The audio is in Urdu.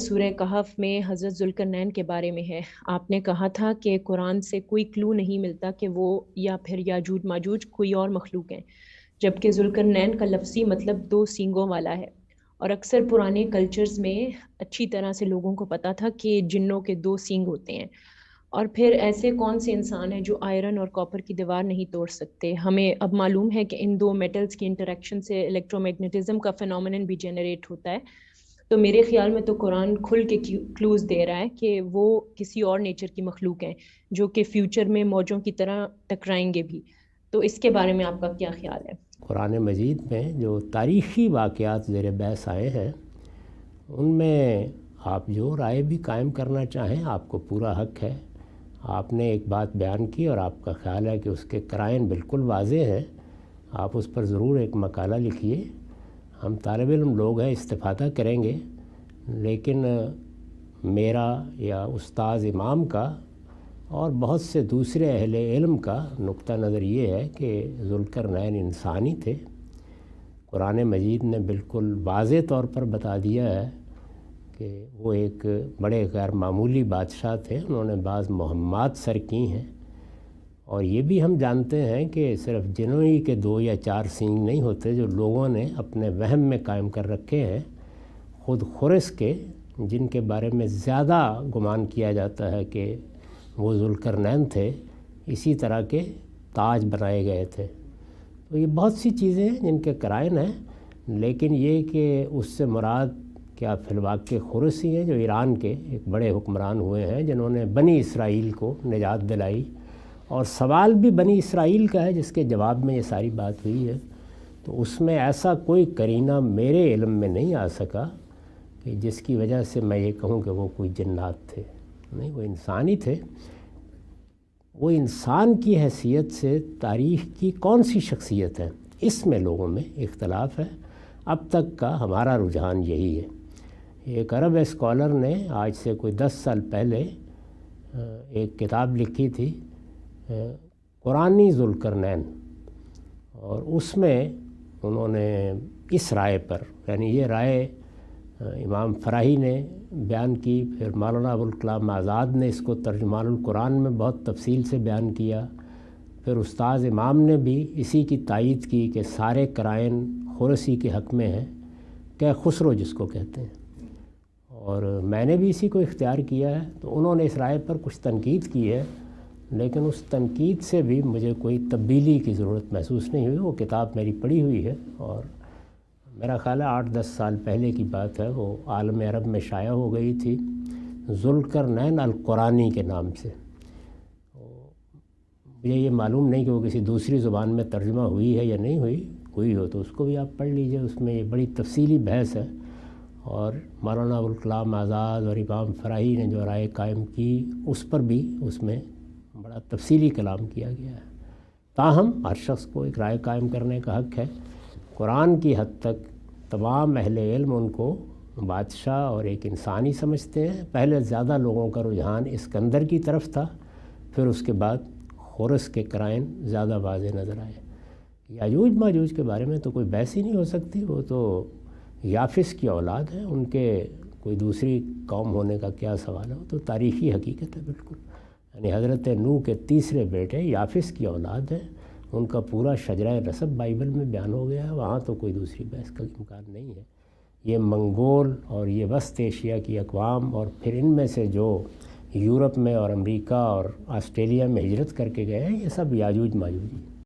سورہ کہف میں حضرت ذوالقرنین کے بارے میں ہے۔ آپ نے کہا تھا کہ قرآن سے کوئی کلو نہیں ملتا کہ وہ یا پھر یاجوج ماجوج کوئی اور مخلوق ہیں، جبکہ ذوالقرنین کا لفظی مطلب دو سینگوں والا ہے، اور اکثر پرانے کلچرز میں اچھی طرح سے لوگوں کو پتا تھا کہ جنوں کے دو سینگ ہوتے ہیں۔ اور پھر ایسے کون سے انسان ہیں جو آئرن اور کاپر کی دیوار نہیں توڑ سکتے؟ ہمیں اب معلوم ہے کہ ان دو میٹلز کی انٹریکشن سے الیکٹرو میگنیٹزم کا فینومینن بھی جنریٹ ہوتا ہے۔ تو میرے خیال میں تو قرآن کھل کے کلوز دے رہا ہے کہ وہ کسی اور نیچر کی مخلوق ہیں جو کہ فیوچر میں موجوں کی طرح ٹکرائیں گے بھی۔ تو اس کے بارے میں آپ کا کیا خیال ہے؟ قرآن مجید میں جو تاریخی واقعات زیر بحث آئے ہیں ان میں آپ جو رائے بھی قائم کرنا چاہیں آپ کو پورا حق ہے۔ آپ نے ایک بات بیان کی اور آپ کا خیال ہے کہ اس کے قرائن بالکل واضح ہیں، آپ اس پر ضرور ایک مقالہ لکھیے، ہم طالب علم لوگ ہیں استفادہ کریں گے۔ لیکن میرا یا استاذ امام کا اور بہت سے دوسرے اہل علم کا نقطہ نظر یہ ہے کہ ذوالقرنین انسانی تھے۔ قرآن مجید نے بالکل واضح طور پر بتا دیا ہے کہ وہ ایک بڑے غیر معمولی بادشاہ تھے، انہوں نے بعض مہمات سر کی ہیں، اور یہ بھی ہم جانتے ہیں کہ صرف جنوں ہی کے 2 یا 4 سینگ نہیں ہوتے جو لوگوں نے اپنے وہم میں قائم کر رکھے ہیں۔ خود خرس کے جن کے بارے میں زیادہ گمان کیا جاتا ہے کہ وہ ذوالقرنین تھے، اسی طرح کے تاج بنائے گئے تھے۔ تو یہ بہت سی چیزیں ہیں جن کے قرائن ہیں، لیکن یہ کہ اس سے مراد کیا فی الواقع خرس ہی ہیں جو ایران کے ایک بڑے حکمران ہوئے ہیں جنہوں نے بنی اسرائیل کو نجات دلائی، اور سوال بھی بنی اسرائیل کا ہے جس کے جواب میں یہ ساری بات ہوئی ہے۔ تو اس میں ایسا کوئی قرینہ میرے علم میں نہیں آ سکا کہ جس کی وجہ سے میں یہ کہوں کہ وہ کوئی جنات تھے، نہیں، وہ انسان ہی تھے۔ وہ انسان کی حیثیت سے تاریخ کی کون سی شخصیت ہے، اس میں لوگوں میں اختلاف ہے۔ اب تک کا ہمارا رجحان یہی ہے۔ ایک عرب اسکالر نے آج سے کوئی 10 سال پہلے ایک کتاب لکھی تھی قرآنی ذوالقرنین، اور اس میں انہوں نے اس رائے پر، یعنی یہ رائے امام فراہی نے بیان کی، پھر مولانا ابوالکلام آزاد نے اس کو ترجمان القرآن میں بہت تفصیل سے بیان کیا، پھر استاذ امام نے بھی اسی کی تائید کی کہ سارے قرائن خرسی کے حق میں ہیں، کہ خسرو جس کو کہتے ہیں، اور میں نے بھی اسی کو اختیار کیا ہے۔ تو انہوں نے اس رائے پر کچھ تنقید کی ہے، لیکن اس تنقید سے بھی مجھے کوئی تبدیلی کی ضرورت محسوس نہیں ہوئی۔ وہ کتاب میری پڑھی ہوئی ہے، اور میرا خیال ہے 8-10 سال پہلے کی بات ہے، وہ عالم عرب میں شائع ہو گئی تھی ذوالقرنین القرآنی کے نام سے۔ مجھے یہ معلوم نہیں کہ وہ کسی دوسری زبان میں ترجمہ ہوئی ہے یا نہیں ہوئی ہو تو اس کو بھی آپ پڑھ لیجئے، اس میں یہ بڑی تفصیلی بحث ہے، اور مولانا ابوالکلام آزاد اور امام فراہی نے جو رائے قائم کی اس پر بھی اس میں بڑا تفصیلی کلام کیا گیا ہے۔ تاہم ہر شخص کو ایک رائے قائم کرنے کا حق ہے۔ قرآن کی حد تک تمام اہل علم ان کو بادشاہ اور ایک انسانی سمجھتے ہیں۔ پہلے زیادہ لوگوں کا رجحان اسکندر کی طرف تھا، پھر اس کے بعد خرس کے قرائن زیادہ واضح نظر آئے۔ یاجوج ماجوج کے بارے میں تو کوئی بحث ہی نہیں ہو سکتی، وہ تو یافس کی اولاد ہیں، ان کے کوئی دوسری قوم ہونے کا کیا سوال ہے، وہ تو تاریخی حقیقت ہے بالکل۔ یعنی حضرت نوح کے تیسرے بیٹے یافس کی اولاد ہیں، ان کا پورا شجرہ نسب بائبل میں بیان ہو گیا ہے، وہاں تو کوئی دوسری بحث کا امکان نہیں ہے۔ یہ منگول اور یہ وسط ایشیا کی اقوام، اور پھر ان میں سے جو یورپ میں اور امریکہ اور آسٹریلیا میں ہجرت کر کے گئے ہیں، یہ سب یاجوج ماجوج ہیں۔